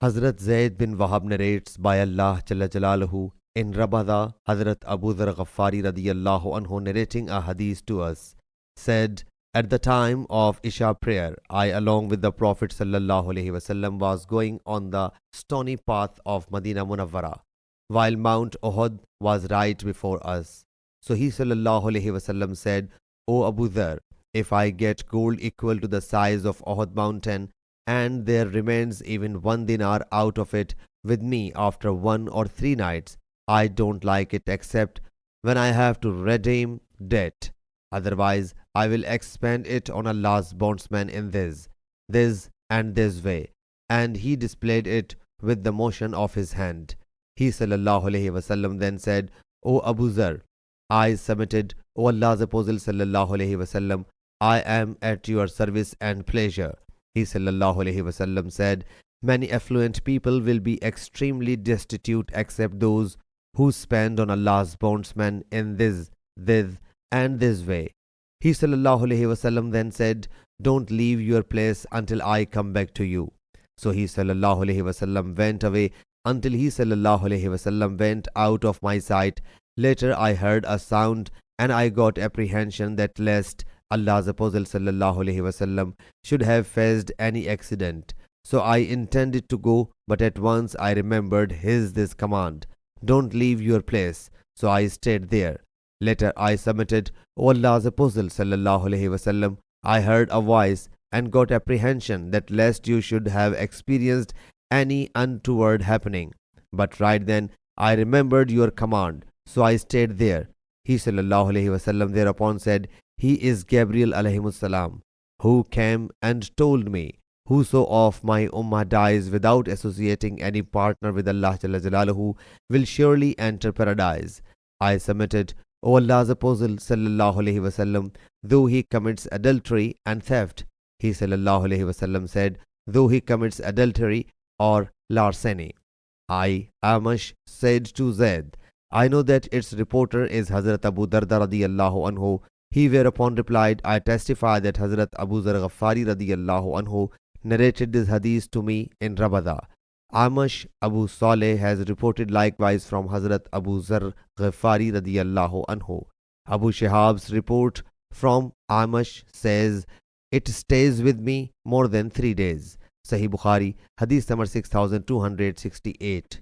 Hazrat Zayd bin Wahab narrates by Allah Jalla Jalaluhu in Rabada, Hazrat Abu Dharr Ghaffari radiyallahu anhu narrating a hadith to us, said, at the time of Isha prayer, I along with the Prophet sallallahu alaihi wasallam was going on the stony path of Madina Munawwara, while Mount Uhud was right before us. So he sallallahu alaihi wasallam said, O Abu Dharr, if I get gold equal to the size of Uhud mountain, and there remains even 1 dinar out of it with me after 1 or 3 nights, I don't like it except when I have to redeem debt. Otherwise, I will expend it on Allah's bondsman in this, and this way. And he displayed it with the motion of his hand. He sallallahu alaihi wasallam then said, O Abu Zar, I submitted, O Allah's Apostle sallallahu alaihi wasallam, I am at your service and pleasure. He sallallahu alaihi wasallam said, many affluent people will be extremely destitute except those who spend on Allah's bondsman in this, and this way. He sallallahu alaihi wasallam then said, don't leave your place until I come back to you. So he sallallahu alaihi wasallam went away until he sallallahu alaihi wasallam went out of my sight. Later I heard a sound and I got apprehension that lest Allah's Apostle sallallahu alaihi wasallam should have faced any accident. So I intended to go, but at once I remembered this command, don't leave your place. So I stayed there. Later I submitted, O Allah's Apostle sallallahu alaihi wasallam, I heard a voice and got apprehension that lest you should have experienced any untoward happening. But right then I remembered your command, so I stayed there. He sallallahu alaihi wasallam thereupon said, he is Gabriel alayhi salam, who came and told me, whoso of my ummah dies without associating any partner with Allah Jalla Jalaluhu will surely enter paradise. I submitted, O Allah's Apostle sallallahu alaihi wasallam, though he commits adultery and theft. He sallallahu alaihi wasallam said, though he commits adultery or larceny. I, Amash, said to Zaid, I know that its reporter is Hazrat Abu Darda radiyallahu anhu. He whereupon replied, I testify that Hazrat Abu Dharr Ghaffari radiyallahu anhu narrated this hadith to me in Rabada. Amash Abu Saleh has reported likewise from Hazrat Abu Dharr Ghaffari radiyallahu anhu. Abu Shihab's report from Amash says, it stays with me more than 3 days. Sahih Bukhari, Hadith number 6268.